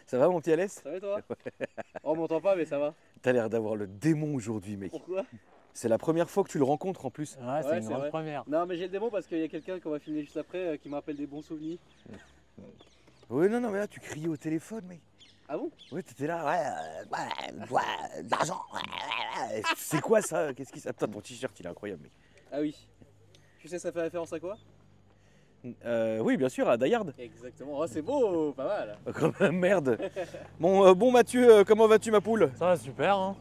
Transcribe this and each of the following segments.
Ça va mon petit Alès? Ça va et toi? Oh, on m'entend pas, mais ça va. T'as l'air d'avoir le démon aujourd'hui, mec. Pourquoi? C'est la première fois que tu le rencontres en plus. Ouais, c'est Ouais, une grande vrai. première. Non, mais j'ai le démon parce qu'il y a quelqu'un qu'on va filmer juste après qui me rappelle des bons souvenirs. Oui, non, non, mais là tu criais au téléphone, mec. Ah bon? Oui, t'étais là, ouais, de l'argent. C'est quoi ça? Qu'est-ce qui ça? Putain, ton t-shirt il est incroyable, mec. Ah oui. Tu sais, ça fait référence à quoi? Oui, bien sûr, à Die Hard. Exactement. Oh, c'est beau, pas mal. Merde. Bon Mathieu, comment vas-tu ma poule? Ça va super, hein.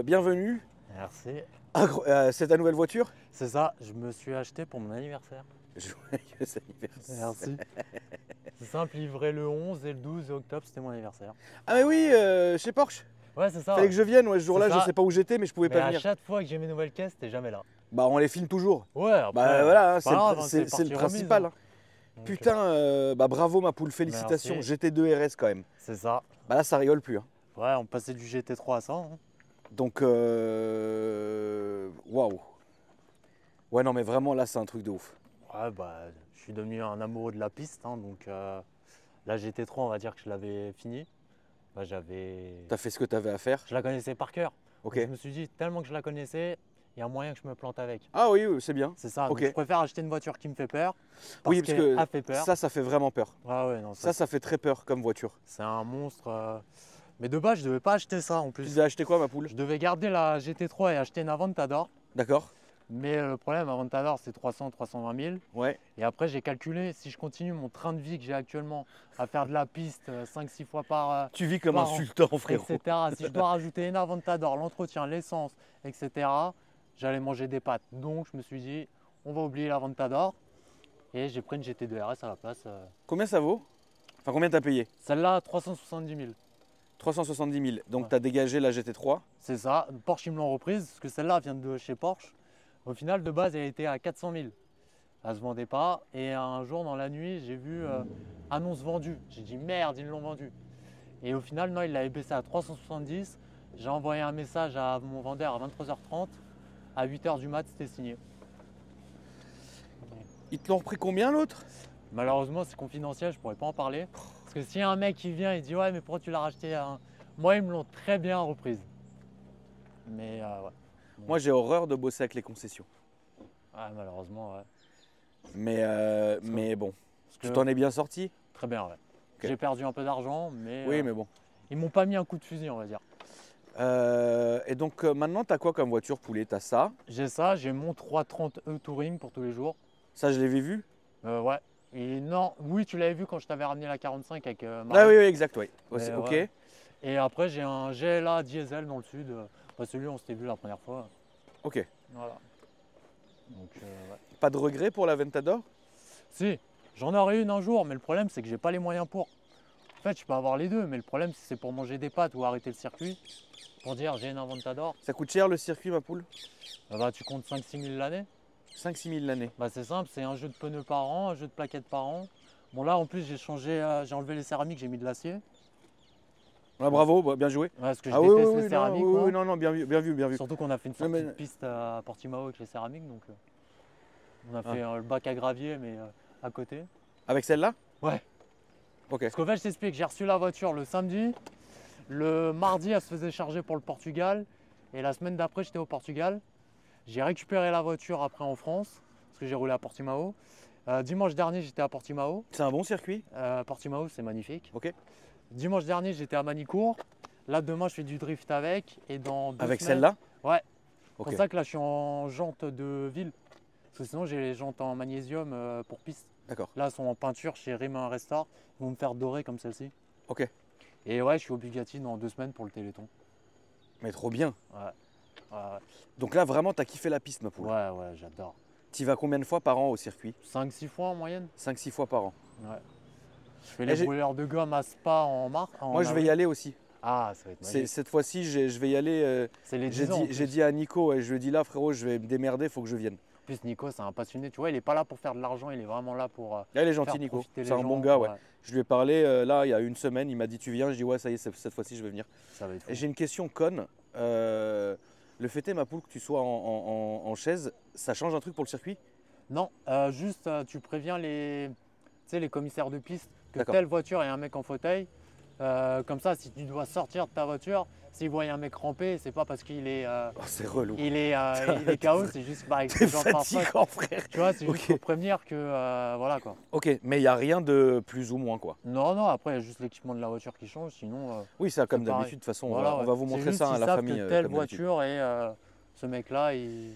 Bienvenue. Merci. C'est ta nouvelle voiture? C'est ça, je me suis acheté pour mon anniversaire. Joyeux anniversaire. Merci. C'est simple, livré le 11 et le 12 octobre, c'était mon anniversaire. Ah mais oui, chez Porsche. Ouais, c'est ça. Fallait que je vienne, ouais, ce jour-là, C'est je ça. sais pas où j'étais, mais je pouvais Mais pas à venir. chaque fois que j'ai mes nouvelles caisses, t'es jamais là. Bah on les filme toujours. Ouais, après, Bah voilà, hein, c'est pas grave, hein, c'est le partie principal. remise, hein. hein. Donc, Putain, bah bravo ma poule, félicitations. Merci. GT2 RS quand même. c'est ça. Bah là ça rigole plus. Hein. Ouais, on passait du GT3 à 100. Hein. Donc waouh. Ouais non mais vraiment là c'est un truc de ouf. Ouais, bah, je suis devenu un amoureux de la piste, hein, donc la GT3, on va dire que je l'avais fini. Bah, T'as fait ce que t'avais à faire. Je la connaissais par cœur. Ok. Donc, je me suis dit, tellement que je la connaissais, il y a moyen que je me plante avec. Ah oui, oui, c'est bien. C'est ça, Ok. donc je préfère acheter une voiture qui me fait peur. Oui parce qu'elle que a fait peur. ça fait vraiment peur. Ouais, non, Ça fait très peur comme voiture. c'est un monstre. Mais de base, je devais pas acheter ça en Tu plus. devais acheter quoi ma poule? Je devais garder la GT3 et acheter une Aventador. D'accord. Mais le problème, Aventador, c'est 320 000. Ouais. Et après, j'ai calculé, si je continue mon train de vie que j'ai actuellement à faire de la piste 5-6 fois par Tu vis comme un Par an, sultan frérot. etc. Si je dois rajouter une Aventador, l'entretien, l'essence, etc., j'allais manger des pâtes. Donc je me suis dit, on va oublier l'Aventador. Et j'ai pris une GT2 RS à la place. Combien ça vaut? Enfin combien t'as payé? Celle-là, 370 000. 370 000. Donc Ouais. t'as dégagé la GT3. C'est ça. Porsche, ils me l'ont reprise, parce que celle-là vient de chez Porsche. Au final, de base, elle était à 400 000. Elle ne se vendait pas. Et un jour, dans la nuit, j'ai vu annonce vendue. J'ai dit, merde, ils l'ont vendue. Et au final, non, il l'avait baissé à 370. J'ai envoyé un message à mon vendeur à 23h30. À 8h du mat, c'était signé. Ils te l'ont repris combien l'autre? Malheureusement, c'est confidentiel, je pourrais pas en parler. Parce que s'il y a un mec qui vient et dit ouais, mais pourquoi tu l'as racheté à Moi, ils me l'ont très bien reprise. Mais ouais. Moi j'ai horreur de bosser avec les concessions. Ouais, malheureusement, ouais. Mais bon, Parce tu que- t'en es bien sorti? Très bien, ouais. Ok. J'ai perdu un peu d'argent, mais Oui, mais bon. ils m'ont pas mis un coup de fusil, on va dire. Et donc maintenant, t'as quoi comme voiture poulet? T'as ça. J'ai ça, j'ai mon 330e Touring pour tous les jours. Ça, je l'avais vu. Ouais. Et non, oui, tu l'avais vu quand je t'avais ramené la 45 avec Ah Marie. oui, oui, exact, oui. Ouais, Mais ok. ouais. Et après, j'ai un GLA diesel dans le sud. Celui on s'était vu la première fois. Ok. Voilà. Donc, ouais. Pas de regret pour la Ventador? Si, j'en aurai une un jour, mais le problème, c'est que j'ai pas les moyens pour. En fait, je peux avoir les deux, mais le problème, si c'est pour manger des pâtes ou arrêter le circuit, pour dire j'ai une Aventador, Ça coûte cher le circuit, ma poule? bah, tu comptes 5-6 000 l'année. 5-6 000 l'année. Bah, c'est simple, c'est un jeu de pneus par an, un jeu de plaquettes par an. Bon, là, en plus, j'ai changé, j'ai enlevé les céramiques, j'ai mis de l'acier. Ah, bravo, bah, bien joué. Ouais, parce que je Ah oui, déteste oui, les oui, céramiques. non, moi. oui, non, non, bien vu, bien vu, bien vu. Surtout qu'on a fait une Non, sortie mais- de piste à Portimao avec les céramiques, donc on a Ah. fait le bac à gravier, mais à côté. Avec celle-là? Ouais. Ok. Parce qu'en fait, je t'explique, j'ai reçu la voiture le samedi, le mardi, elle se faisait charger pour le Portugal, et la semaine d'après, j'étais au Portugal. J'ai récupéré la voiture après en France, parce que j'ai roulé à Portimao. Dimanche dernier, j'étais à Portimao. C'est un bon circuit? Portimao, c'est magnifique. Ok. Dimanche dernier, j'étais à Manicourt. Là, demain, je fais du drift avec, et dans 2 Avec semaines- celle-là? Ouais. C'est Ok. pour ça que là, je suis en jante de ville. Parce que sinon, j'ai les jantes en magnésium pour piste. D'accord. Là, elles sont en peinture chez Riemann Restart. Ils vont me faire dorer comme celle-ci. Ok. Et ouais, je suis au Bugatti dans 2 semaines pour le Téléthon. Mais trop bien. Ouais, Donc là, vraiment, t'as kiffé la piste, ma poule. ouais, j'adore. T'y vas combien de fois par an au circuit? 5-6 fois en moyenne. 5-6 fois par an. Ouais. Je fais Et les j'ai- brûleurs de gomme à Spa en mars. Moi, je vais y aller aussi. Ah, ça va être magique. Cette fois-ci, je vais y aller. C'est les J'ai 10 ans. en j'ai plus. dit à Nico, je lui ai dit là, frérot, je vais me démerder, faut que je vienne. En plus, Nico, c'est un passionné. Tu vois, il est pas là pour faire de l'argent, il est vraiment là pour Là, il est gentil, faire Nico. profiter les C'est un gens. bon gars, ouais. Je lui ai parlé là, il y a une semaine, il m'a dit tu viens, je dis ouais, ça y est, cette fois-ci, je vais venir. Ça va être fou. Et j'ai une question conne. Le fait est, ma poule, que tu sois en chaise, ça change un truc pour le circuit? Non, juste tu préviens les commissaires de piste que D'accord. telle voiture et un mec en fauteuil, Comme ça, si tu dois sortir de ta voiture, s'il voit un mec ramper, c'est pas parce qu'il est, Oh, c'est relou. il est KO, c'est juste avec T'es les gens par fatigant, frère. tu vois, c'est juste Ok. pour prévenir que voilà quoi. Ok, mais il n'y a rien de plus ou moins, quoi. Non, non, après il y a juste l'équipement de la voiture qui change, sinon Oui, ça, comme c'est pareil. d'habitude. De toute façon, voilà, on ouais. va vous C'est montrer juste ça à qu'ils la savent famille. que telle comme d'habitude. voiture et ce mec-là, il.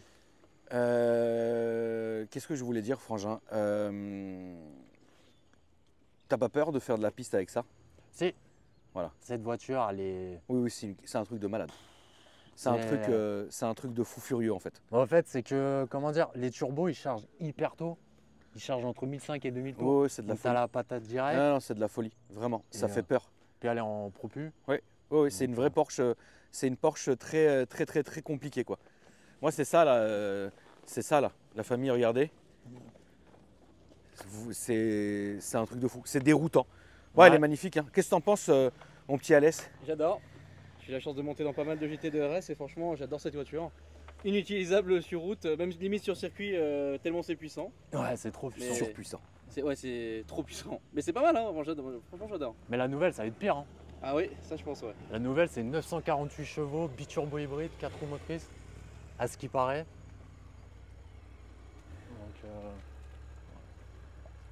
Qu'est-ce que je voulais dire, Frangin? T'as pas peur de faire de la piste avec ça? Si. Voilà. Cette voiture, elle est. Oui, oui, c'est un truc de malade. C'est un truc de fou furieux, en fait. En fait, c'est que, comment dire, les turbos, ils chargent hyper tôt. Ils chargent entre 1500 et 2000 tours. Oui, ouais, c'est de la Donc t'as folie. la patate directe, Non, non, c'est de la folie, vraiment. Ça Et, fait peur. puis elle est en propu. Oui, oui, c'est une vraie Porsche. C'est une Porsche très, très, très, très compliquée, quoi. Moi, c'est ça, là. C'est ça, là. La famille, regardez. C'est un truc de fou. C'est déroutant. Ouais, elle est magnifique. Hein. Qu'est-ce que t'en penses, mon petit Alès? J'adore. J'ai eu la chance de monter dans pas mal de GT2 RS et franchement, j'adore cette voiture. Inutilisable sur route, même limite sur circuit, tellement c'est puissant. Ouais, c'est trop puissant. Mais- Surpuissant. C'est trop puissant. Mais c'est pas mal, hein. Franchement, j'adore. Mais la nouvelle, ça va être pire. Hein. Ah oui, ça je pense, ouais. La nouvelle, c'est 948 chevaux, biturbo hybride, 4 roues motrices, à ce qui paraît.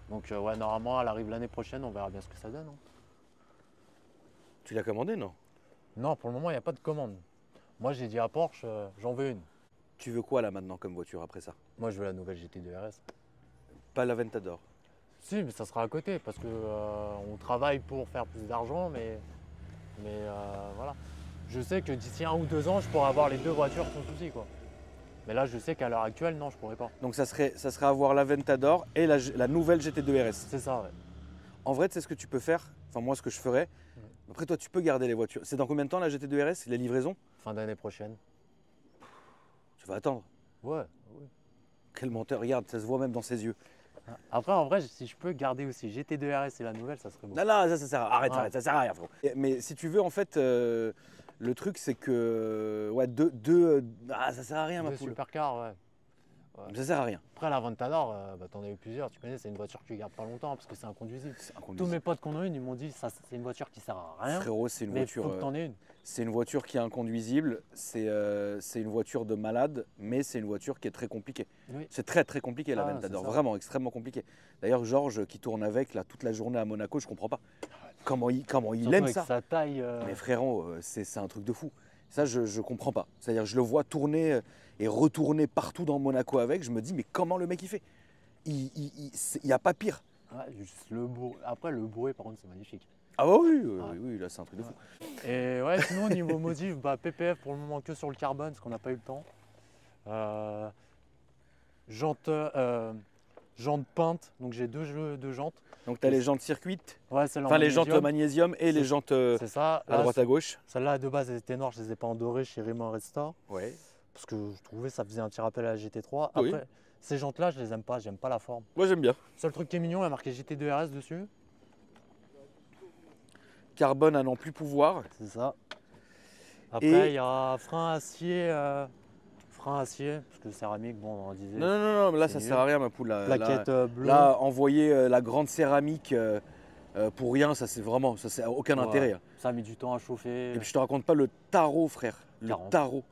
Donc, ouais, normalement, elle arrive l'année prochaine, on verra bien ce que ça donne. Hein. Tu l'as commandé, non? Non, pour le moment, il n'y a pas de commande. Moi, j'ai dit à Porsche, j'en veux une. Tu veux quoi, là, maintenant, comme voiture, après ça? Moi, je veux la nouvelle GT2 RS. Pas la Ventador. Si, mais ça sera à côté, parce que on travaille pour faire plus d'argent, mais voilà. Je sais que d'ici 1 ou 2 ans, je pourrai avoir les deux voitures sans souci, quoi. Mais là, je sais qu'à l'heure actuelle, non, je pourrais pas. Donc, ça serait avoir la Ventador et la nouvelle GT2 RS. C'est ça, ouais. En vrai, tu sais ce que tu peux faire? Enfin, moi, ce que je ferais. Après, toi, tu peux garder les voitures. C'est dans combien de temps, la GT2 RS? Les livraisons? Fin d'année prochaine. Tu vas attendre. Ouais. Quel menteur. Regarde, ça se voit même dans ses yeux. Après, en vrai, si je peux garder aussi GT2 RS et la nouvelle, ça serait beau. Non, non, ça sert à... Arrête, Ouais. arrête, ça sert à rien, frérot. Mais si tu veux, en fait, le truc, c'est que... Ouais, ça sert à rien, ma Deux poule. supercars, ouais. Ça sert à rien. Après, la Ventador, t'en as eu plusieurs, tu connais, c'est une voiture que tu gardes pas longtemps parce que c'est inconduisible. C'est Tous inconduisible. mes potes qu'on a une, ils m'ont dit, ça, c'est une voiture qui sert à rien, Frérot, c'est une mais voiture... faut que t'en aies une. C'est une voiture qui est inconduisible, c'est une voiture de malade, mais c'est une voiture qui est très compliquée. Oui. C'est très très compliqué la Ah, Ventador, c'est ça. vraiment extrêmement compliqué. D'ailleurs, Georges qui tourne avec là, toute la journée à Monaco, je comprends pas. Comment il Surtout aime avec ça. sa taille. Mais frérot, c'est un truc de fou. Ça, je comprends pas. C'est-à-dire, je le vois tourner et retourner partout dans Monaco avec, je me dis, mais comment le mec il fait? Il n'y a pas pire. Ouais, juste Après, le bourré, par contre, c'est magnifique. Ah bah oui, oui, Ouais. oui, oui, là c'est un truc de fou. Et ouais, sinon, au niveau modif, PPF pour le moment que sur le carbone, parce qu'on n'a pas eu le temps. Jantes peintes, donc j'ai deux jeux de jantes. Donc tu as les jantes circuites, Ouais, celle-là en enfin les jantes magnésium. magnésium et les C'est- jantes C'est ça. à droite à gauche. Celle-là, de base, elle était noire, je les ai pas en doré chez Raymond Resta. Ouais. Parce que je trouvais ça faisait un petit rappel à la GT3. Oui. Après, ces jantes-là, je les aime pas, j'aime pas la forme. Moi j'aime bien. Seul truc qui est mignon, il y a marqué GT2 RS dessus. Carbone à n'en plus pouvoir. C'est ça. Après, Et- il y a frein acier, parce que céramique, bon, on en disait. Non, non, non, mais là C'est ça nul. sert à rien ma poule. Plaquette bleue. Là, envoyer la grande céramique pour rien, ça c'est vraiment, ça c'est aucun Ouais. intérêt. Hein. Ça a mis du temps à chauffer. Et puis je te raconte pas le tarot, frère. Le 40. tarot.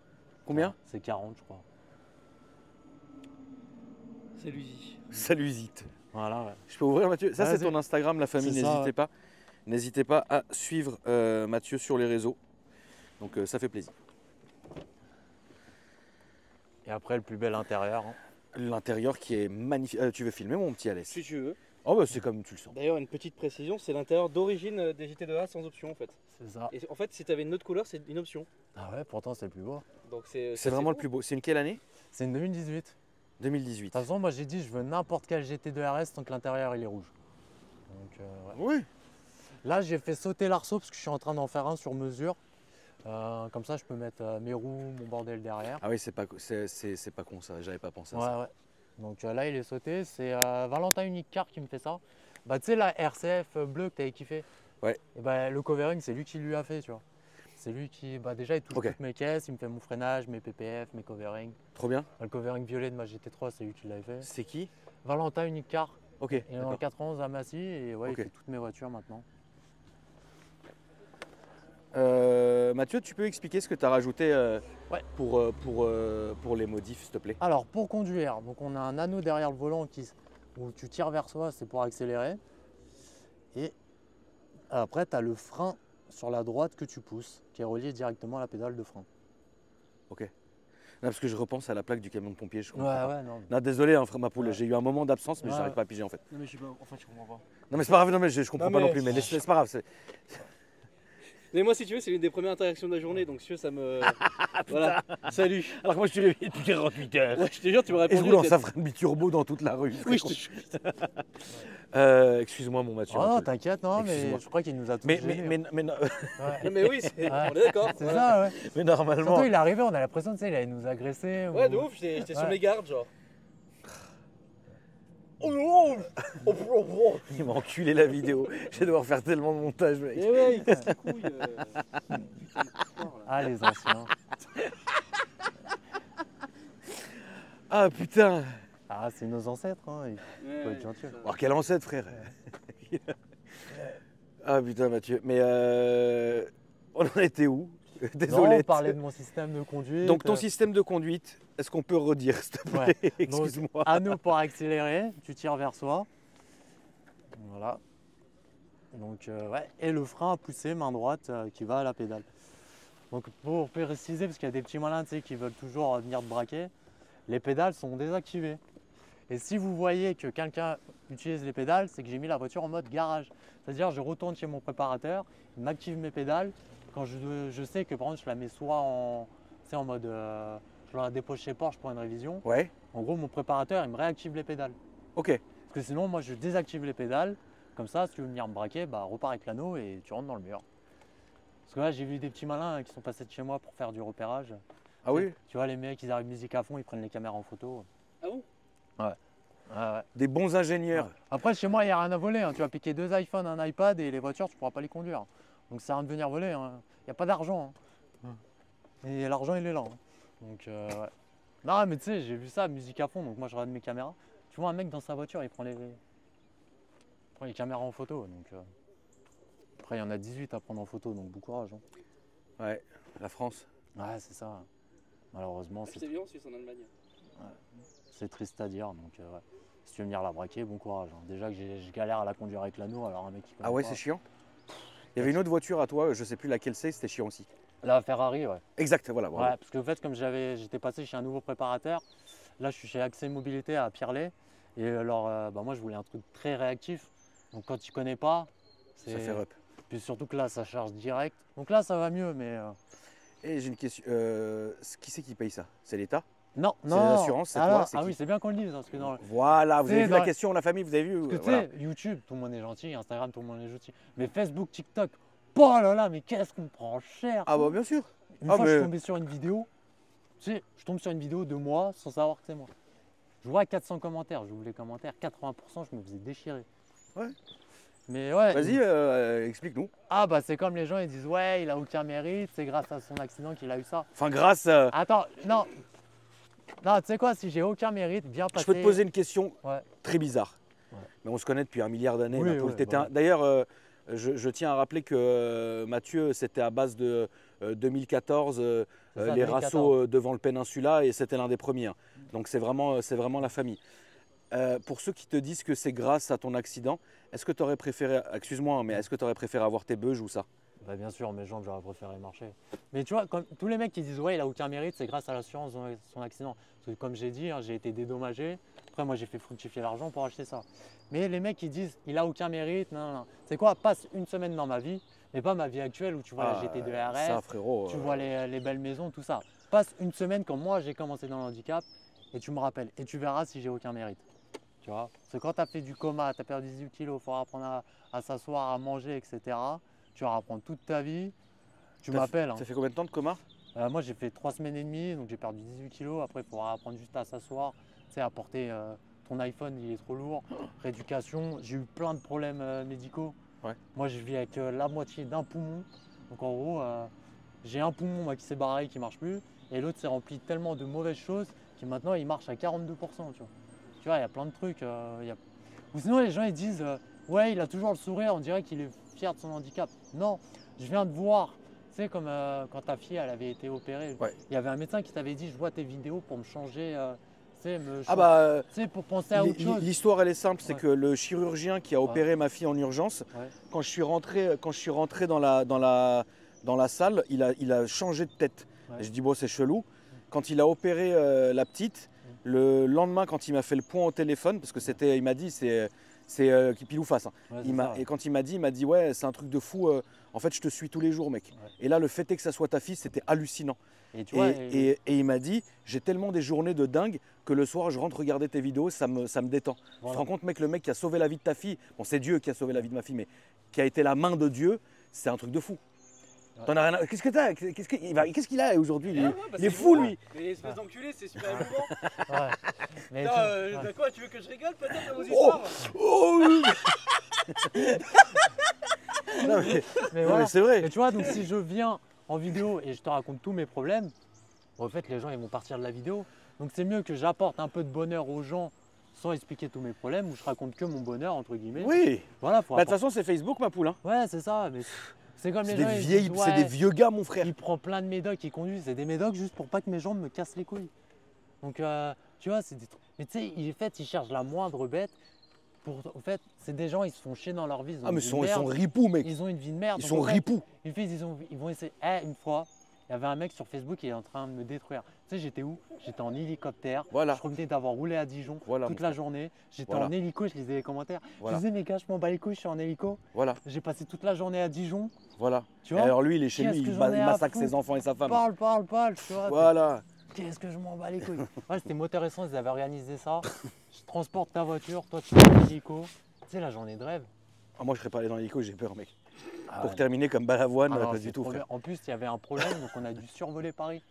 Combien? Ouais, c'est 40, je crois. C'est l'usine. Salut Zit. Voilà, ouais. Je peux ouvrir Mathieu? Ça c'est Vas-y. ton Instagram, la famille, C'est ça, n'hésitez ouais. pas. N'hésitez pas à suivre Mathieu sur les réseaux. Donc ça fait plaisir. Et après, le plus bel intérieur. Hein. L'intérieur qui est magnifique. Tu veux filmer mon petit Alès? Si tu veux. Oh bah c'est comme tu le sens. D'ailleurs, une petite précision, c'est l'intérieur d'origine des GT2A sans option en fait. C'est ça. Et en fait, si tu avais une autre couleur, c'est une option. Ah ouais, pourtant, c'est le plus beau. Donc C'est vraiment le plus beau. C'est une quelle année? C'est une 2018. De 2018. toute façon, moi, j'ai dit, je veux n'importe quel GT2 RS tant que l'intérieur, il est rouge. Donc, ouais. Oui. Là, j'ai fait sauter l'arceau parce que je suis en train d'en faire un sur mesure. Comme ça, je peux mettre mes roues, mon bordel derrière. Ah oui, c'est pas con ça. J'avais pas pensé à Ouais, ça. ouais. Donc là, il est sauté. C'est Valentin Unique Car qui me fait ça. Bah, tu sais, la RCF bleue que tu avais kiffé. Ouais. Et bah, le covering, c'est lui qui lui a fait, tu vois. C'est lui qui, bah, déjà, il touche Ok. toutes mes caisses, il me fait mon freinage, mes PPF, mes coverings. Trop bien. Le covering violet de ma GT3, c'est lui qui l'avait fait. C'est qui? Valentin Unique Car. Ok. Il est dans le D'accord. 91 à Massy et ouais, Ok. il fait toutes mes voitures maintenant. Mathieu, tu peux expliquer ce que tu as rajouté Ouais. pour les modifs, s'il te plaît? Alors pour conduire, donc on a un anneau derrière le volant où tu tires vers soi, c'est pour accélérer. Et après, tu as le frein sur la droite que tu pousses, qui est relié directement à la pédale de frein. Ok. Non, parce que je repense à la plaque du camion de pompier, je comprends Ouais, pas. ouais, non. Non, désolé, hein, frère ma poule, Ouais. j'ai eu un moment d'absence, mais Ouais. j'arrive pas à piger en fait. Non, mais je sais pas, en fait, je comprends pas. Non, mais c'est pas grave, non, mais je comprends Non, pas non mais- plus, mais c'est pas grave. Mais moi, si tu veux, c'est l'une des premières interactions de la journée, donc si tu veux, ça me. Voilà. Salut. Alors que moi, je suis réveillé depuis 48 heures. Ouais, je te jure, tu m'aurais Et je répondu. roule en safran biturbo dans toute la rue. Oui, je te jure. Excuse-moi, mon Mathieu. Oh un non, peu. t'inquiète, non, mais Excuse-moi. je crois qu'il nous a tous mais, gênés, mais, hein. Ouais. Non, mais oui, Ouais. on est d'accord. C'est voilà. ça, ouais. mais normalement. Surtout, il est arrivé, on a l'impression, tu sais, il allait nous agresser. Ouais, ou- de ouf, j'étais sur Ouais. mes gardes, genre. Oh non. Oh. Il m'a enculé la vidéo. Je vais devoir faire tellement de montage, mec. Eh ouais, il casse les couilles. Ah, les anciens. Ah putain. Ah, c'est nos ancêtres, hein. Faut être gentil. Oh, quel ancêtre, frère. Ah putain, Mathieu. Mais on en était où? Non, Désolé. on parlait de mon système de conduite. Donc ton système de conduite, est-ce qu'on peut redire, s'il te plaît? Ouais. Excuse-moi. Anneau pour accélérer, tu tires vers soi. Voilà. Donc, ouais. Et le frein à pousser, main droite, qui va à la pédale. Donc, pour préciser, parce qu'il y a des petits malins, tu sais, qui veulent toujours venir te braquer, les pédales sont désactivées. Et si vous voyez que quelqu'un utilise les pédales, c'est que j'ai mis la voiture en mode garage. C'est-à-dire, je retourne chez mon préparateur, il m'active mes pédales. Quand je sais que, par exemple, je la mets soit en, tu sais, en mode, je la dépose chez Porsche pour une révision. Ouais. En gros, mon préparateur, il me réactive les pédales. Ok. Parce que sinon, moi, je désactive les pédales. Comme ça, si tu veux venir me braquer, bah, repars avec l'anneau et tu rentres dans le mur. Parce que là, j'ai vu des petits malins qui sont passés de chez moi pour faire du repérage. Ah oui. Tu vois, les mecs, ils arrivent musique à fond, ils prennent les caméras en photo. Ah bon? Ouais, ouais. Des bons ingénieurs. Après, chez moi, il n'y a rien à voler, hein. Tu vas piquer 2 iPhones, un iPad et les voitures, tu ne pourras pas les conduire. Donc, ça sert à rien de venir voler, hein. Il n'y a pas d'argent, hein. Et l'argent, il est là, hein. Donc, ouais. Non, mais tu sais, j'ai vu ça, musique à fond, donc moi, je regarde mes caméras. Tu vois un mec dans sa voiture, il prend les caméras en photo. Donc, après, il y en a 18 à prendre en photo, donc bon courage, hein. Ouais. La France. Ouais, c'est ça. Malheureusement, C'est bien en Suisse, en Allemagne. c'est triste à dire. Donc, ouais. Si tu veux venir la braquer, bon courage, hein. Déjà que je galère à la conduire avec l'anneau, alors un mec qui connaît Ah ouais, pas. c'est chiant. Il y avait une autre voiture à toi, je sais plus laquelle c'était chiant aussi. La Ferrari, ouais. Exact, voilà. bravo. Ouais, parce que en fait, comme j'étais passé chez un nouveau préparateur, là je suis chez Accès Mobilité à Pierrelet. Et alors, bah, moi je voulais un truc très réactif. Donc quand tu connais pas, Ça fait up. Puis surtout que là ça charge direct. Donc là ça va mieux, mais Et j'ai une question. Qui c'est qui paye ça? C'est l'État? non, C'est non. l'assurance, c'est ah, toi, non, c'est ah qui? oui, c'est bien qu'on le dise, hein, parce que dans, Voilà, vous avez C'est vu la dans- question, la famille, vous avez vu? parce que tu Voilà. sais, YouTube, tout le monde est gentil, Instagram, tout le monde est gentil. Mais Facebook, TikTok, oh là là, mais qu'est-ce qu'on prend cher. Ah bah bien sûr. Une ah, fois, je mais- suis tombé sur une vidéo. Tu sais, je tombe sur une vidéo de moi sans savoir que c'est moi. Je vois 400 commentaires, j'ouvre les commentaires, 80%, je me faisais déchirer. Ouais. Mais ouais. Vas-y, explique-nous. Ah bah c'est comme les gens ils disent ouais, il a aucun mérite, c'est grâce à son accident qu'il a eu ça. Enfin, grâce. Attends, non. Non, tu sais quoi, si j'ai aucun mérite, bien passé. Je peux te poser une question Ouais. très bizarre. Ouais. Mais on se connaît depuis 1 milliard d'années. Oui, Mapoul. ouais, T'étais bah un- D'ailleurs, je tiens à rappeler que Mathieu, c'était à base de 2014, C'est ça, les 2014. rassos devant le Peninsula, et c'était l'un des premiers. hein. Donc c'est vraiment la famille. Pour ceux qui te disent que c'est grâce à ton accident, est-ce que tu aurais préféré, excuse-moi, hein, mais est-ce que tu aurais préféré avoir tes beuges ou ça? Bah bien sûr, mes jambes, j'aurais préféré marcher. Mais tu vois, comme tous les mecs qui disent ouais, il a aucun mérite, c'est grâce à l'assurance de son accident. Parce que comme j'ai dit, hein, j'ai été dédommagé. Après, moi, j'ai fait fructifier l'argent pour acheter ça. Mais les mecs qui disent il a aucun mérite, non, non, non. C'est quoi? Passe une semaine dans ma vie, mais pas ma vie actuelle où tu vois la GT de RS, Ça, frérot. tu vois les belles maisons, tout ça. Passe une semaine quand moi j'ai commencé dans le handicap et tu me rappelles. Et tu verras si j'ai aucun mérite. Tu vois? Parce que quand tu as fait du coma, tu as perdu 18 kilos, il faudra apprendre à s'asseoir, à manger, etc. Tu vas apprendre toute ta vie. Tu m'appelles. Hein. Ça fait combien de temps de coma? Moi j'ai fait 3 semaines et demie, donc j'ai perdu 18 kilos. Après il faudra apprendre juste à s'asseoir, tu sais, à porter ton iPhone, il est trop lourd. Rééducation, j'ai eu plein de problèmes médicaux. Ouais. Moi je vis avec la moitié d'un poumon. Donc en gros, j'ai un poumon moi, qui s'est barré, qui marche plus. Et l'autre s'est rempli tellement de mauvaises choses qu'il maintenant il marche à 42%. Tu vois, il y a plein de trucs. Ou sinon les gens ils disent ouais, il a toujours le sourire, on dirait qu'il est fier de son handicap. Non, je viens de voir sais, comme quand ta fille elle avait été opérée, Ouais. il y avait un médecin qui t'avait dit je vois tes vidéos pour me changer, tu sais, Ah bah, tu sais, pour penser à autre chose. l'histoire elle est simple, c'est Ouais. que le chirurgien qui a opéré ma fille en urgence, Ouais. quand je suis rentré dans la salle, il a changé de tête. Ouais. Et je dis bon c'est chelou. Quand il a opéré la petite, le lendemain quand il m'a fait le point au téléphone, parce que c'était, il m'a dit c'est qui pile ou face. Hein. Ouais, c'est ça, ouais. Et quand il m'a dit ouais c'est un truc de fou. En fait je te suis tous les jours mec. Ouais. Et là le fait est que ça soit ta fille, c'était hallucinant. Et tu vois, Et il m'a dit, j'ai tellement des journées de dingue que le soir, je rentre regarder tes vidéos, ça me détend. Tu te voilà. rends compte, mec, le mec qui a sauvé la vie de ta fille, bon, c'est Dieu qui a sauvé la vie de ma fille, mais qui a été la main de Dieu, c'est un truc de fou. Ouais. T'en as rien à... Qu'est-ce que t'as Qu'est-ce qu'il a aujourd'hui Bah, il est fou, lui. Mais espèce d'enculé, c'est super émouvant. Ouais. Mais Non, tu- ouais. de quoi, tu veux que je rigole peut-être de vos Oh, histoires oh Non, Mais non, voilà. mais c'est vrai. Et tu vois, donc si je viens en vidéo et je te raconte tous mes problèmes, en fait, les gens ils vont partir de la vidéo. Donc c'est mieux que j'apporte un peu de bonheur aux gens sans expliquer tous mes problèmes ou je raconte que mon bonheur, entre guillemets. Oui. Voilà, Bah, faut de toute apporter- façon, c'est Facebook, ma poule. Hein. Ouais, c'est ça. Mais c'est comme C'est les gens. ils disent, c'est des ouais, vieux gars, mon frère. il prend plein de médocs, il conduit. C'est des médocs juste pour pas que mes jambes me cassent les couilles. Donc, tu vois, c'est des trucs. Mais tu sais, en fait, ils cherchent la moindre bête. En fait, c'est des gens, ils se font chier dans leur vie. Ah, mais ils sont ripoux, mec. Ils ont une vie de merde. Ils Donc, sont en fait, ripoux. ils vont essayer. Une fois, il y avait un mec sur Facebook qui est en train de me détruire. Tu sais, j'étais où? J'étais en hélicoptère. Voilà. Je revenais d'avoir roulé à Dijon Voilà, toute mon la frère. journée. J'étais Voilà. en hélico, je lisais les commentaires. Voilà. Je disais, mais gars, je m'en bats les couilles, je suis en hélico. Voilà, J'ai passé toute la journée à Dijon. voilà. Tu Et vois? alors lui, il est chez Qu'est-ce lui, que il j'en ai à massacre ses foutre? enfants et sa femme. Parle, tu vois. Voilà. Qu'est-ce que je m'en bats les couilles. Ouais, c'était Moteur Essence, ils avaient organisé ça. Je transporte ta voiture, toi tu fais l'hélico. Tu sais, la journée de rêve. Ah, moi, je serais pas allé dans l'hélico, j'ai peur, mec. Ah Pour ouais. terminer comme Balavoine, Ah non, pas c'est du tout, trop frère. bien. En plus, il y avait un problème, donc on a dû survoler Paris.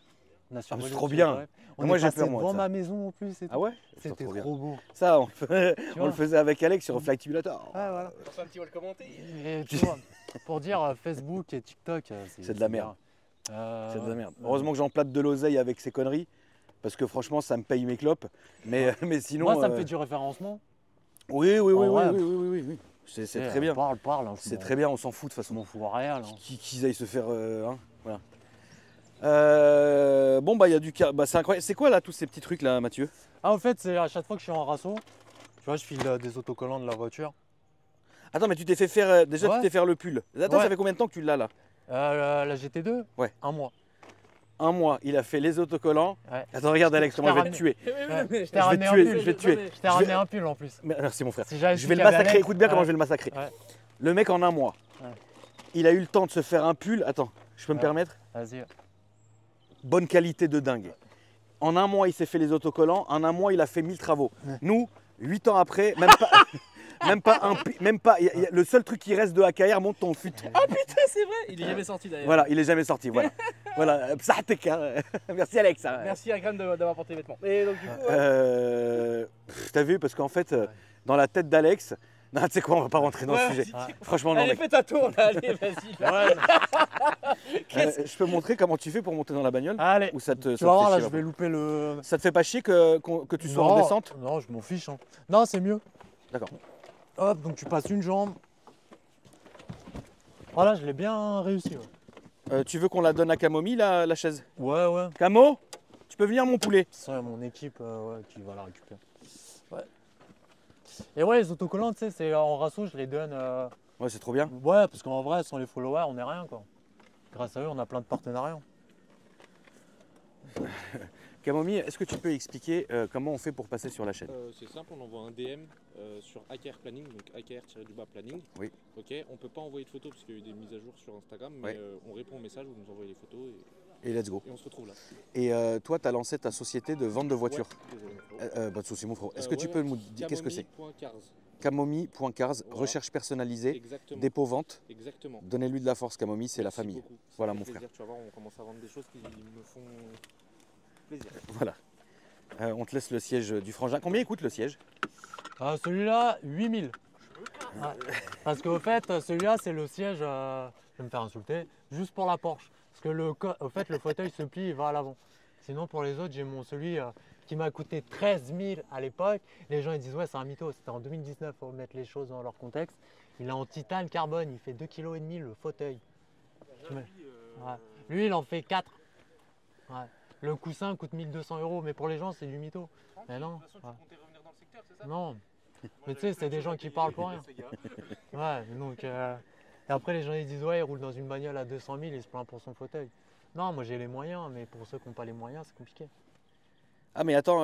On a survolé c'est trop au-dessus bien. de Rêve. On Moi, est j'ai passé peur, moi, de devant ça. ma maison en plus. Et tout. Ah ouais? C'était Trop bien. trop beau. Ça, Tu on vois. le faisait avec Alex sur Flight Simulator. Ouais, voilà. Enfin, un petit va le commenter. Et tu vois, pour dire Facebook et TikTok, C'est de la merde. bien. C'est de la merde. ouais. Heureusement que j'emplate de l'oseille avec ces conneries, parce que franchement, ça me paye mes clopes. Mais sinon. Moi, ça me fait du référencement. Oui, oui, oui, En oui, vrai, oui. C'est très bien. Parle. Hein, C'est très bien, on s'en fout de toute Je façon. m'en fous rien. Là. Qu'ils aillent se faire. Hein, voilà. Bon, bah, il y a du. Bah, c'est incroyable. C'est quoi là, tous ces petits trucs là, Mathieu? Ah, en fait, c'est à chaque fois que je suis en rasso, tu vois, je file des autocollants de la voiture. Attends, mais tu t'es fait faire. Déjà, Ouais. tu t'es fait le pull. Attends, Ouais. ça fait combien de temps que tu l'as là? La GT2 Ouais. Un mois. Un mois, il a fait les autocollants. Ouais. Attends, regarde Alex, comment je vais te tuer. Je t'ai Je vais te ramené un tuer, pull. je vais te tuer. Je t'ai ramené un pull en plus. Merci mon frère. Si j'avais Je su vais le qu'il y avait massacrer, Alex, écoute bien comment ouais. je vais le massacrer. Ouais. Le mec en un mois, Ouais. il a eu le temps de se faire un pull. Attends, je peux me Ouais. permettre? Vas-y. Bonne qualité de dingue. En un mois, il s'est fait les autocollants. En un mois, il a fait 1000 travaux. Ouais. Nous, 8 ans après, même pas. Le seul truc qui reste de AKR, monte ton fut. Ah putain, c'est vrai. Il est jamais sorti d'ailleurs. Voilà, il est jamais sorti. Voilà. Voilà. Psatek, hein. Merci Alex. Hein. Merci à Graham d'avoir apporté les vêtements. Et donc du coup, T'as vu, parce qu'en fait, dans la tête d'Alex, non, tu sais quoi, on va pas rentrer dans Ouais, le sujet. vas-y. Franchement, non, allez, mec. fais ta tour là, allez, vas-y. là. Ouais. Je peux montrer comment tu fais pour monter dans la bagnole? Allez. Ou ça te, Tu ça vas te voir, fait là, chier, je vais louper le. Ça te fait pas chier que tu sois en Non, descente? Non, je m'en fiche. Hein. Non, c'est mieux. D'accord. Hop, donc tu passes une jambe. Voilà, je l'ai bien réussi. Ouais, Tu veux qu'on la donne à Camomille, la chaise? ouais. Camo, tu peux venir mon poulet? Ça, il y a mon équipe ouais, qui va la récupérer. Ouais. Et ouais, les autocollants, tu sais, c'est en rasso, je les donne. Ouais, c'est trop bien. Ouais, parce qu'en vrai, sans les followers, on n'est rien, quoi. Grâce à eux, on a plein de partenariats. Camomille, est-ce que tu peux expliquer comment on fait pour passer sur la chaîne? C'est simple, on envoie un DM sur AKR Planning, donc AKR-du-bas Planning. Oui. Ok, on peut pas envoyer de photos parce qu'il y a eu des mises à jour sur Instagram, mais Ouais. on répond au message, vous nous envoyez les photos Et let's go. et on se retrouve là. Et toi, tu as lancé ta société de vente de voitures. Ouais, désolé. Pas de soucis, mon frère. Est-ce que tu ouais, peux nous dire qu'est-ce que c'est? Camomille.cars. Camomille.cars, Voilà. recherche personnalisée, Exactement. dépôt-vente. Exactement. Donnez-lui de la force, Camomille, c'est la Merci famille. beaucoup. Ça Voilà, fait mon plaisir. Tu vas voir, on commence à vendre des choses qui me font plaisir. Voilà. On te laisse le siège du frangin. Combien coûte le siège? Celui-là, 8000. Ouais. Parce qu'au fait, celui-là, c'est le siège, je vais me faire insulter, juste pour la Porsche. Parce que au fait, le fauteuil se plie, il va à l'avant. Sinon, pour les autres, j'ai celui qui m'a coûté 13 000 à l'époque. Les gens ils disent, ouais, c'est un mytho. C'était en 2019, il faut mettre les choses dans leur contexte. Il est en titane carbone, il fait 2,5 kg le fauteuil. J'ai un Ouais. avis, Ouais. Lui, il en fait 4. Ouais. Le coussin coûte 1200 €, mais pour les gens, c'est du mytho. Mais non. De toute façon, tu comptais revenir dans le secteur, c'est ça? Non. Mais tu sais, c'est des gens qui parlent pour rien. Ouais, donc. Et après, les gens ils disent, ouais, il roule dans une bagnole à 200 000, il se plaint pour son fauteuil. Non, moi j'ai les moyens, mais pour ceux qui n'ont pas les moyens, c'est compliqué. Ah mais attends,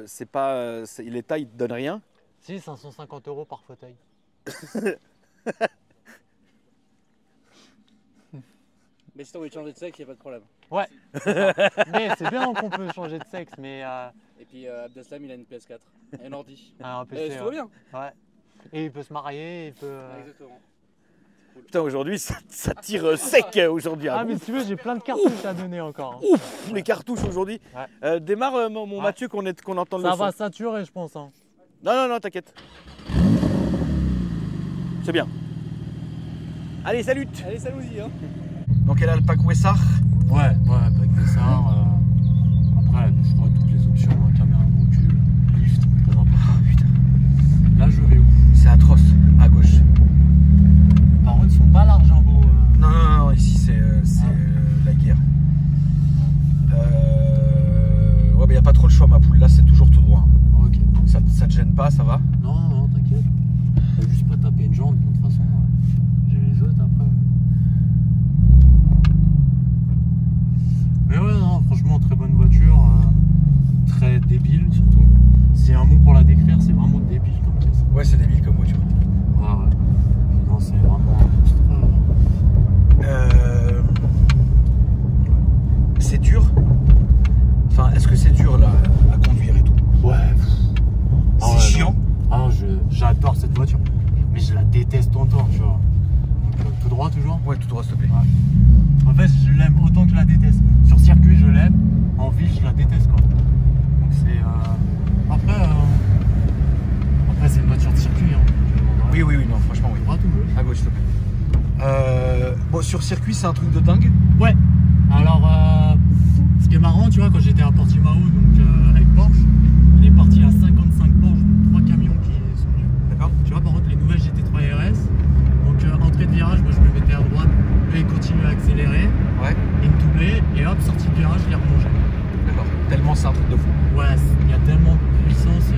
c'est pas, l'État il te donne rien? Si, 550 € par fauteuil. Mais si t'as envie de changer de sexe, il n'y a pas de problème. Ouais, c'est ça. Mais c'est bien qu'on peut changer de sexe, mais Et puis Abdeslam, il a une PS4 et un ordi. un PC, Tout va bien. ouais. Et il peut se marier, il peut. Exactement. Putain, aujourd'hui ça tire sec aujourd'hui. Ah, mais si tu veux, j'ai plein de cartouches à donner encore. Hein. Ouf, les cartouches aujourd'hui. Ouais. Démarre mon Mathieu qu'on entende le Ça son. va saturer, je pense. Hein. Non, t'inquiète. C'est bien. Allez, salut. Allez, salut, hein. Donc elle a le pack Wessar. Ouais, avec des SAR. Après, je crois toutes les options, hein, caméra de recul, lift, très important. Putain. Là, je vais où? C'est atroce, à gauche. Par contre, ils sont pas larges en beau. Non, ici c'est la guerre. Ouais, mais y a pas trop le choix, ma poule. Là, c'est toujours tout droit. Ok. Ça te gêne pas, ça va? Non, t'inquiète. Faut juste pas taper une jambe, de toute façon. J'ai les autres après. Mais ouais, non, franchement, très bonne voiture. Très débile, surtout. C'est un mot pour la décrire, c'est vraiment débile comme pièce. Ouais, c'est débile comme voiture. Ouais. Non, c'est vraiment un monstre. C'est dur. Enfin, est-ce que c'est dur là à conduire et tout? Ouais. C'est chiant. Ah, j'adore cette voiture. Mais je la déteste autant, tu vois. Donc, tout droit toujours? Ouais, tout droit, s'il te plaît. Ouais. En fait, je l'aime autant que je la déteste. Sur circuit, je l'aime. En ville, je la déteste, quoi. Donc c'est... Après, c'est une voiture de circuit, hein. Oui, non, franchement, oui. Droite ou gauche? À gauche, s'il te plaît. Bon, sur circuit, c'est un truc de dingue. Ouais. Alors, ce qui est marrant, tu vois, quand j'étais à Portimao, donc avec Porsche, on est parti à 55 Porsche, donc 3 camions qui sont venus. D'accord. Tu vois, par contre, les nouvelles GT3 RS, donc entrée de virage, moi je me mettais à droite, lui il continue à accélérer, Ouais. il me doublait, et hop, sortie de virage, il est replongé. D'accord. Tellement c'est un truc de fou. Ouais, il y a tellement de puissance,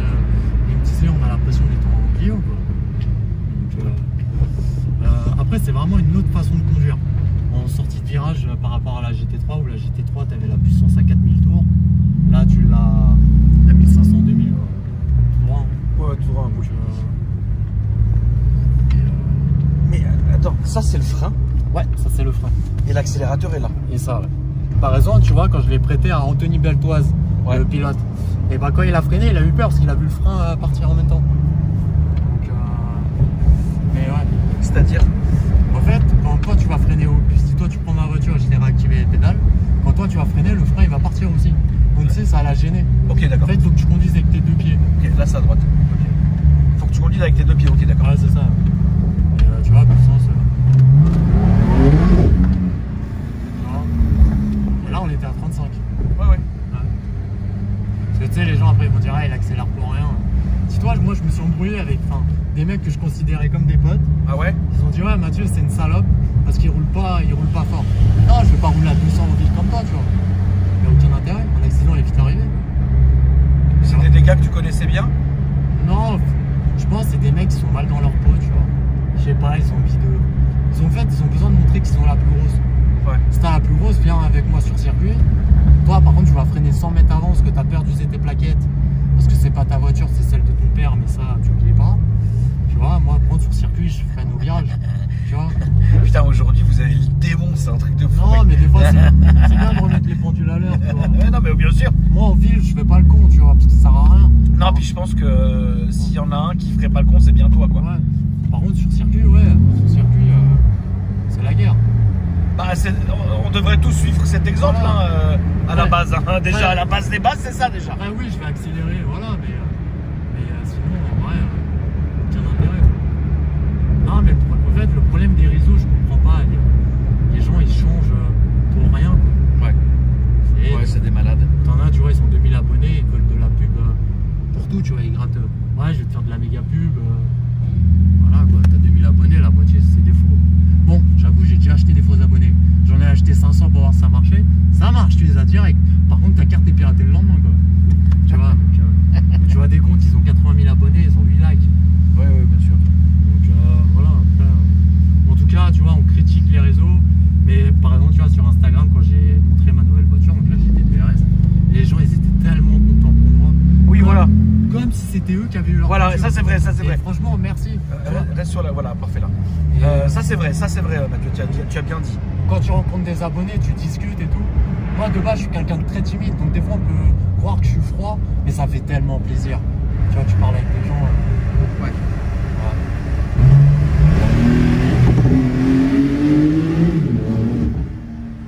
il me disait, on a l'impression d'être en Clio, quoi. Donc, après, c'est vraiment une autre façon de conduire. En sortie de virage par rapport à la GT3, où la GT3, tu avais la puissance à 4000 tours. Là, tu l'as à 1500-2000. Tout droit. Hein. Ouais, tout droit, un bouche. Et, Mais attends, ça c'est le frein ouais, ça c'est le frein. et l'accélérateur est là. Et ça, ouais. Par exemple, tu vois, quand je l'ai prêté à Anthony Beltoise, Ouais. le pilote, et bah quand il a freiné, il a eu peur parce qu'il a vu le frein partir en même temps. Donc, mais ouais. C'est-à-dire? En fait, quand toi tu vas freiner si toi tu prends ma voiture et je t'ai réactivé les pédales, quand toi tu vas freiner, le frein il va partir aussi. Donc tu sais, ça l'a gêné. Ok, En d'accord. fait, il faut que tu conduises avec tes deux pieds. Ok, là c'est à droite. Ok. Faut que tu conduises avec tes deux pieds, ok, d'accord. Ouais, c'est ça. Et tu vois, puissance. Et là, on était à 35. Ouais. Parce que tu sais, les gens après ils vont dire, ah, il accélère pour rien. Dis-toi, moi je me suis embrouillé avec des mecs que je considérais comme des potes. Ah ouais? Ils ont dit, ouais, Mathieu, c'est une salope parce qu'il roule pas fort. Non, je vais pas rouler à 200 en ville comme toi, tu vois. Il n'y a aucun intérêt, un accident est vite arrivé. C'était des gars que tu connaissais bien? Non, je pense que c'est des mecs qui sont mal dans leur peau, tu vois. Je sais pas, ils ont envie de. Ils ont besoin de montrer qu'ils sont la plus grosse. Ouais. Si t'as la plus grosse, viens avec moi sur circuit. Toi, par contre, tu vas freiner 100 mètres avant parce que t'as perdu tes plaquettes. Parce que c'est pas ta voiture, c'est celle de ton père, mais ça, tu n'oublies pas. Tu vois, moi, prendre sur circuit, je freine au virage. Tu vois. Putain, aujourd'hui vous avez le démon, c'est un truc de fou. Non, mec. mais des fois, c'est bien de remettre les pendules à l'heure, tu vois. Non, mais bien sûr. Moi, en ville, je fais pas le con, tu vois, parce que ça sert à rien. Non, puis je pense que s'il y en a un qui ferait pas le con, c'est bien toi, quoi. Ouais. Par contre, sur circuit, c'est la guerre. Bah, on devrait tous suivre cet exemple Voilà. hein, à la Ouais. base. Hein. Déjà, Ouais. à la base des bases, c'est ça déjà. Après, oui, je vais accélérer, voilà, mais sinon, en vrai, aucun intérêt. Non, mais en fait, le problème des réseaux, je comprends pas. Les gens, ils changent pour rien, quoi. Ouais, c'est des malades. T'en as, tu vois, ils sont 2000 abonnés, ils veulent de la pub pour tout, tu vois, ils grattent. Ouais, je vais te faire de la méga pub. Voilà, quoi, t'as 2000 abonnés, la moitié, c'est des faux. Bon, j'avoue, j'ai déjà acheté des faux abonnés. J'en ai acheté 500. ça marchait, ça marche, tu les as direct. Par contre, ta carte est piratée le lendemain, quoi. Tu vois, donc, tu vois des comptes, ils ont 80 000 abonnés, ils ont 8 likes. Ouais, bien sûr. Donc voilà, après, en tout cas, tu vois, on critique les réseaux, mais par exemple, tu vois, sur Instagram, quand j'ai montré ma nouvelle voiture, donc la GT DRS, les gens, ils étaient tellement contents pour moi. Oui, voilà. Comme si c'était eux qui avaient eu leur Voilà, voiture. ça c'est vrai, ça c'est Et vrai. franchement, merci. Reste sur la. Voilà, parfait là. Et, Ça c'est vrai, Mathieu, tu as bien dit. quand tu rencontres des abonnés, tu discutes et tout. Moi, de base, je suis quelqu'un de très timide, donc des fois, on peut croire que je suis froid, mais ça fait tellement plaisir. Tu vois, tu parles avec les gens. Ouais.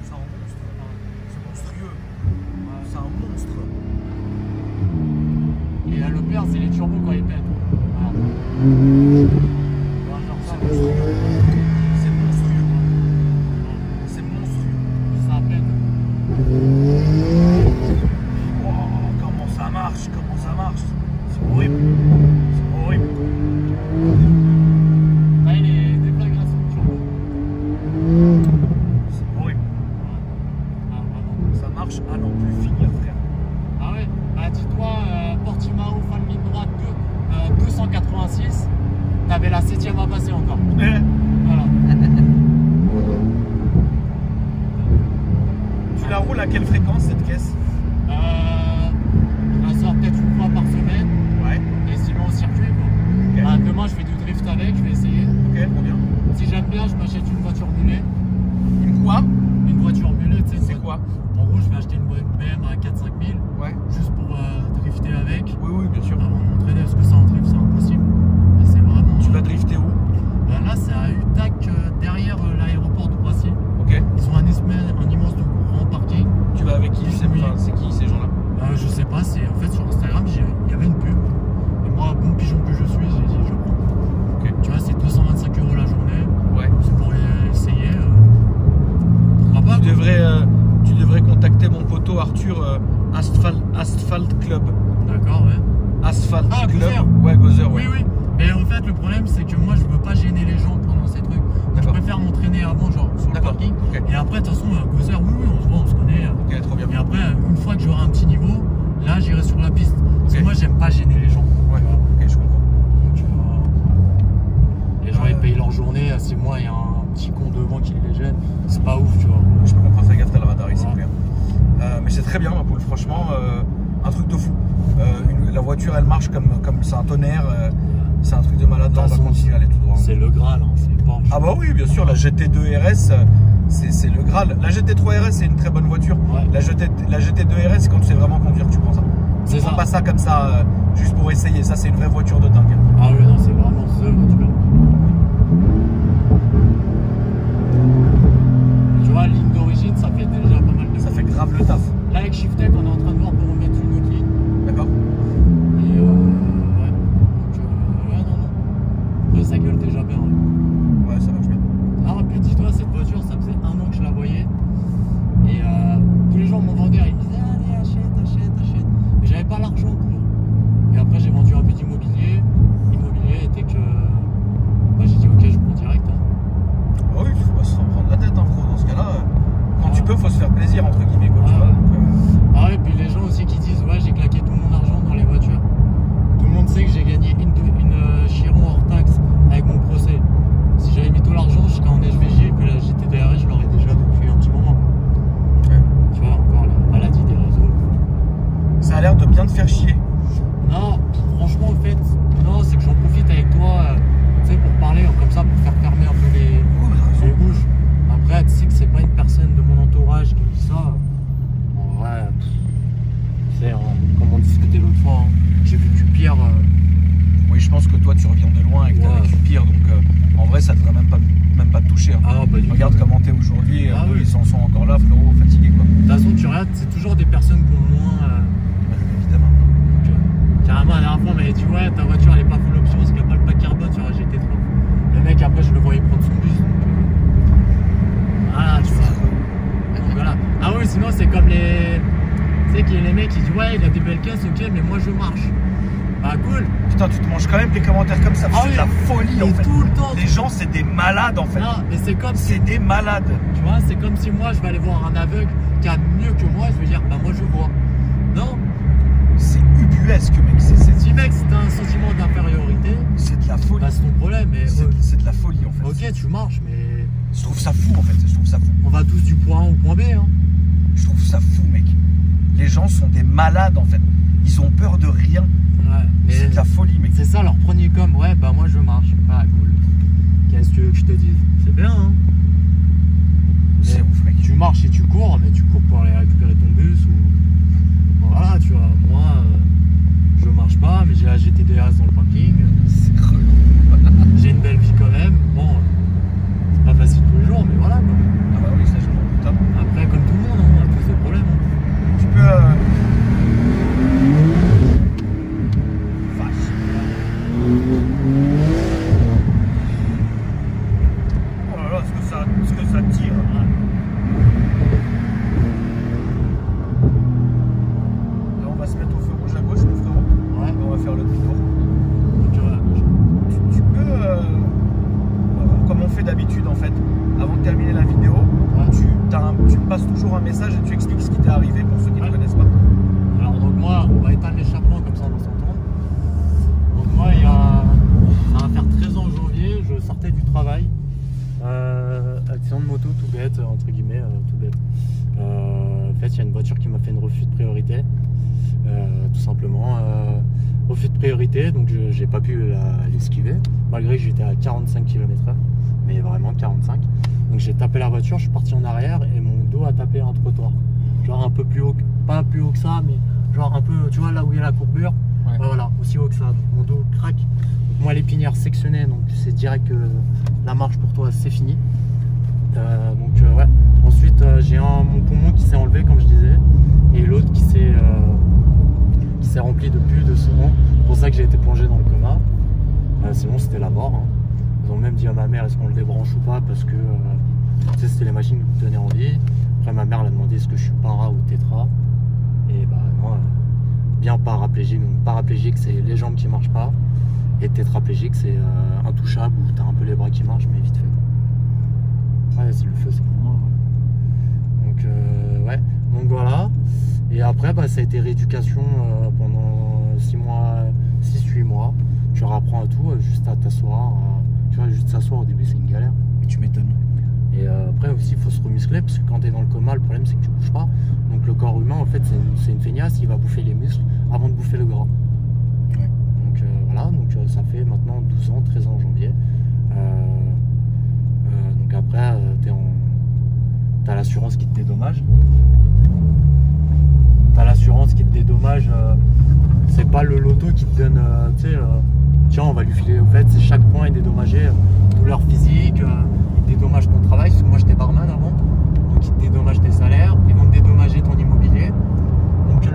C'est un monstre. C'est monstrueux. C'est un monstre. Et le pire, c'est les turbos quand ils pètent. Voilà. Voilà, genre ça, C'est monstrueux. C'est monstrueux. C'est monstrueux. ça pète. Oh, comment ça marche. C'est horrible. C'est horrible. Là, il est déflagration de turbo. C'est horrible. Ah, vraiment. Ça marche à n'en plus finir, frère. Ah ouais, bah dis-toi, Portimao, fin de ligne droite, 286, t'avais la 7ème à passer encore. Voilà. Tu la roules à quelle fréquence cette caisse? Je la sors peut-être une fois par semaine, Ouais. et sinon au circuit. Quoi. Ok. Bah, demain, je fais du drift avec, je vais essayer. Ok, trop bien. Si j'aime bien, je m'achète une voiture mulée. Une quoi? Une voiture mulée, tu sais, C'est quoi? En gros, je vais acheter une BM à 4-5 000, Ouais. juste pour drifter avec. Oui, bien sûr. Vraiment m'entraîner, parce que ça en drift, c'est impossible. Et c'est vraiment. Tu vas drifter où? Là, c'est à Utac, derrière l'aéroport de Roissy. Ok. Ils ont un immense de grand parking. Tu vas avec qui? C'est qui ces gens-là? Je sais pas, c'est en fait sur Instagram, il y avait une pub. Et moi, bon pigeon que je suis, j'ai dit je prends. Ok. Tu vois, c'est 225 € la journée. Ouais. C'est pour essayer. Pourquoi pas, Tu devrais contacter mon poteau Arthur Asphalt Club. D'accord, ouais. Asphalt Ah, Club. Gozer. Ouais, Gozer, ouais. Oui. Mais en fait, le problème, c'est que moi, je veux pas gêner les gens pendant ces trucs. Donc, je D'accord. préfère m'entraîner avant, genre sur le D'accord. parking. Ok. Et après, de toute façon, Gozer, oui, on se voit, on se connaît. Ok, trop bien. Et après, une fois que j'aurai un petit niveau, là, j'irai sur la piste. Parce que Ok. moi, j'aime pas gêner les gens. Ouais, ok, je comprends. Donc, les gens, ils payent leur journée. Si moi, il y a un petit con devant qui les gêne, c'est pas ouf, tu vois. Je peux comprendre, fais gaffe, t'as le radar ici, Ouais. clair. Mais c'est très bien, ma poule, franchement, un truc de fou. La voiture, elle marche comme c'est un tonnerre. C'est un truc de malade. Là, on va façon, continuer à aller tout droit. C'est le Graal, hein, c'est Porsche. Ah bah oui, bien sûr, la GT2 RS, c'est le Graal. La GT3 RS, c'est une très bonne voiture. Ouais. La GT2 RS, c'est quand tu sais vraiment conduire que tu prends ça. C'est Tu ça. prends pas ça comme ça, juste pour essayer. Ça, c'est une vraie voiture de dingue. Ah oui, non, c'est vraiment the voiture. Tu vois, ligne d'origine, ça fait déjà pas mal de Ça fait grave le taf. Là, avec Shiftec, on est en train de voir pour remettre une autre ligne. D'accord? Et ouais. Donc, ouais, non. Après, ça gueule déjà bien. Ouais. Ouais, ça marche bien. Ah, puis dis-toi, cette voiture, ça faisait 1 an que je la voyais. Et tous les gens m'en vendaient, ils me disaient allez, achète. Mais j'avais pas l'argent pour. Et après, j'ai vendu un peu d'immobilier. L'immobilier était que. Bah, j'ai dit ok, je prends direct. Hein. Ah oui, faut pas se prendre la tête, hein, frérot. Dans ce cas-là, quand tu peux, faut se faire plaisir, entre guillemets, quoi, tu Ah. vois. Donc, Ah ouais, puis les gens aussi qui disent ouais, j'ai claqué tout mon argent dans les voitures. Tout le monde sait que j'ai gagné une Chiron hors taxe avec mon procès. Si j'avais mis tout l'argent, je serais en HVG, puis la GT2RS, je l'aurais déjà depuis un petit moment. Ouais. Tu vois, encore la maladie des réseaux. ça a l'air de bien te faire chier. Non, franchement, en fait, non, c'est que j'en profite avec toi, tu sais, pour parler, comme ça, pour faire fermer un peu les bouches. Après, tu sais que c'est pas une personne de mon entourage qui me dit ça. En vrai, tu sais, comme on discutait l'autre fois, hein, j'ai vu du pire. Oui, je pense que toi, tu reviens de loin et que t'as Ouais. vécu pire. Donc, en vrai, ça devrait même pas te toucher. Hein. Ah, bah, du Regarde tout. comment t'es aujourd'hui. Ah, eux, oui. ils en sont encore là, frérot, fatigués, quoi. De toute façon, tu regardes, c'est toujours des personnes qui ont moins. Évidemment. Donc, carrément, la dernière fois, on m'avait dit ouais, ta voiture elle est pas full option parce qu'il n'y a pas le pack carbone sur la GT3. Le mec, après, je le voyais prendre son bus. Donc, voilà, tu vois. Donc, voilà. Ah oui, sinon, c'est comme les. Tu sais, qu'il y a les mecs qui disent ouais, il a des belles caisses, ok, mais moi je marche. Bah cool. Putain, tu te manges quand même des commentaires comme ça. Ah C'est oui. de la folie en Et fait. tout le temps. Les gens, c'est des malades en fait. Non, mais c'est comme si, C'est des malades. tu vois, c'est comme si moi je vais aller voir un aveugle qui a mieux que moi, je vais dire, bah moi je vois. Non. C'est ubuesque, mec. Si mec, si t'as un sentiment d'infériorité, C'est de la folie. bah c'est ton problème. Mais C'est de la folie en fait. ok, tu marches, mais Je trouve ça fou en fait. Je trouve ça fou. on va tous du point A au point B. Hein. Je trouve ça fou, mec. Les gens sont des malades en fait. Ils ont peur de rien. Ouais, mais C'est de la folie, mec. c'est ça leur premier com. Ouais, bah moi je marche. Ah cool. Qu'est-ce que tu veux que je te dise? C'est bien, hein. C'est ouf, mec. Tu marches et tu cours, mais tu cours pour aller récupérer ton bus ou voilà, tu vois. Moi, je marche pas, mais j'ai la GTDRS dans le parking. C'est relou. J'ai une belle vie quand même. Bon, c'est pas facile tous les jours, mais voilà quoi. Ah bah oui, ça je m'en doute. Hein. Après, comme tout le monde, hein, on a tous des problèmes. Hein. Tu peux. Vache. Oh là là, ce que ça tire. Là, on va se mettre au feu rouge à gauche, mon frérot. Ouais. Et on va faire le demi-tour. Donc, Tu peux, comme on fait d'habitude en fait, avant de terminer la vidéo, tu me passes toujours un message et tu expliques ce qui t'est arrivé pour ceux qui ne connaissent pas. alors donc moi, on va éteindre l'échappement comme ça on va s'entendre. Donc moi, ça va faire 13 ans en janvier, je sortais du travail. Accident de moto tout bête, entre guillemets, tout bête. En fait, il y a une voiture qui m'a fait une refus de priorité. Tout simplement. Refus de priorité, donc j'ai pas pu l'esquiver, malgré que j'étais à 45 km/h, mais vraiment 45. Donc j'ai tapé la voiture, je suis parti en arrière et mon dos a tapé un trottoir. Genre un peu plus haut, pas plus haut que ça, mais genre un peu, tu vois là où il y a la courbure, Ouais. voilà, aussi haut que ça. Donc, mon dos craque. Donc, moi l'épinière sectionnée, donc c'est direct que la marche pour toi c'est fini. Ouais. Ensuite j'ai mon poumon qui s'est enlevé comme je disais, et l'autre qui s'est rempli de pus, de sang. C'est pour ça que j'ai été plongé dans le coma. Sinon c'était la mort. Hein. Ils ont même dit à ma mère est-ce qu'on le débranche ou pas, parce que tu sais, c'était les machines qui me tenaient en vie. Après ma mère elle a demandé est-ce que je suis para ou tétra. Et bah non, bien paraplégique. Donc paraplégique c'est les jambes qui marchent pas. Et tétraplégique c'est intouchable où t'as un peu les bras qui marchent mais vite fait. Ouais, c'est le feu, c'est pour moi. Donc ouais, donc voilà. Et après bah, ça a été rééducation pendant 6-8 mois. Tu rapprends à tout, juste à t'asseoir. Tu vois, juste s'asseoir au début c'est une galère. Tu m'étonnes. Et après aussi il faut se remuscler parce que quand tu es dans le coma le problème c'est que tu bouges pas. Donc le corps humain en fait c'est une feignasse, il va bouffer les muscles avant de bouffer le gras. Ouais. Donc voilà, donc ça fait maintenant 12 ans, 13 ans en janvier. Donc après t'as l'assurance qui te dédommage. T'as l'assurance qui te dédommage, c'est pas le loto qui te donne, tu sais, tiens on va lui filer, au fait c'est chaque point est dédommagé, douleur physique, il te dédommage ton travail, parce que moi j'étais barman avant, donc il te dédommage tes salaires, ils vont te dédommager ton immobilier. Donc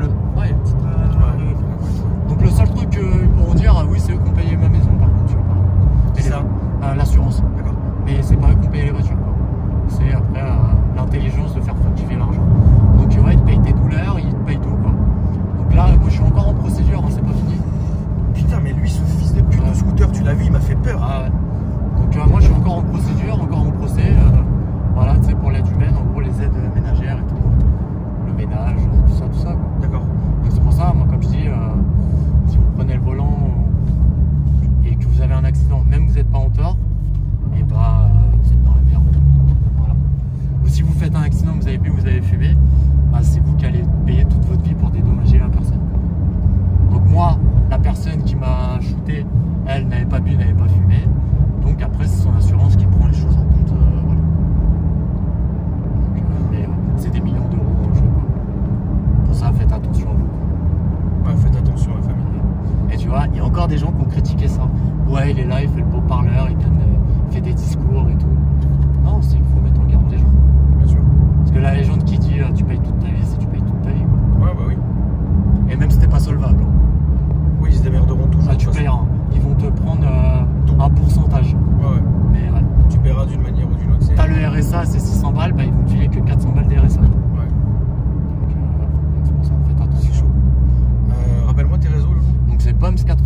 donc le seul truc qu'ils pourront dire, oui c'est eux qui ont payé ma maison par contre, tu vois, C'est ça. l'assurance. D'accord. Mais c'est pas eux qui ont payé les voitures, quoi. C'est après l'intelligence de faire fructifier l'argent. Donc tu vois, ils te payent tes douleurs, ils te payent tout, quoi. Donc là, moi je suis encore en procédure, hein, c'est pas fini. Putain, mais lui, ce fils de pute de scooter, tu l'as vu, il m'a fait peur. Ah ouais. Donc moi je suis encore en procédure, encore en procès. Voilà, tu sais, pour l'aide humaine, en gros les aides ménagères et tout. Le ménage, tout ça, quoi. D'accord. Donc c'est pour ça, moi comme je dis, si vous prenez le volant et que vous avez un accident, même vous n'êtes pas en tort, et bah vous êtes dans la merde. Voilà. Ou si vous faites un accident, vous avez bu, vous avez fumé, bah, c'est vous qui allez payer toute votre vie pour dédommager la personne. Donc moi, la personne qui m'a shooté, elle n'avait pas bu, n'avait pas fumé. Donc après c'est son assurance qui prend les choses en compte. Voilà. Donc, mais c'est des millions d'euros en jeu, quoi. Pour ça, faites attention à vous. Ouais, faites attention à la famille. Et tu vois, il y a encore des gens qui ont critiqué ça. Ouais, il est là, il fait le beau parleur, il fait des discours et tout. Non, c'est qu'il faut mettre en garde les gens. Bien sûr. Parce que la légende qui dit tu payes toute ta vie, c'est tu payes toute ta vie, quoi. Ouais, bah oui. Et même si t'es pas solvable, hein. Oui, ils se démerderont toujours. Ah, tu de toute payeras. Ils vont te prendre Tout. un pourcentage. façon. Ouais, ouais. Mais ouais. Tu paieras d'une manière ou d'une autre. T'as le RSA, c'est 600 balles, bah ils vont te filer que 400 balles de RSA. Ouais. Donc c'est pour ça, faites C'est attention. chaud. Rappelle-moi tes réseaux, Loulou. Donc c'est POMS 80.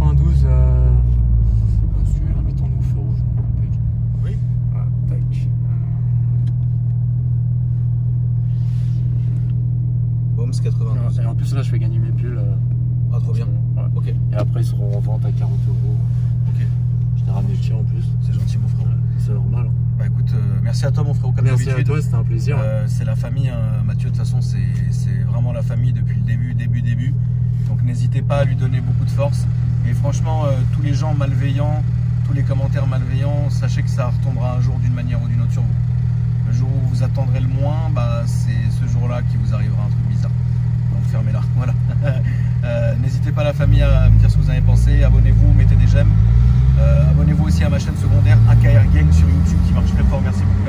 max 92. Et en plus là je fais gagner mes pulls. Ah, trop bien. Ouais. Ok, Et après ils seront en vente à 40 €. ok. Je t'ai ramené le tien en plus. C'est gentil, mon frérot. C'est normal. Hein. Bah écoute, merci à toi, mon frérot, comme Merci à d'habitude. toi, c'était un plaisir. C'est la famille, hein, Mathieu, de toute façon, c'est vraiment la famille depuis le début. Donc n'hésitez pas à lui donner beaucoup de force. Et franchement, tous les gens malveillants, tous les commentaires malveillants, sachez que ça retombera un jour d'une manière ou d'une autre sur vous. Le jour où vous attendrez le moins, bah, c'est ce jour-là qui vous arrivera un truc bizarre. Donc fermez-la, voilà. N'hésitez pas la famille à me dire ce que vous en avez pensé. Abonnez-vous, mettez des j'aime. Abonnez-vous aussi à ma chaîne secondaire AKR Gang sur YouTube qui marche très fort. Merci beaucoup.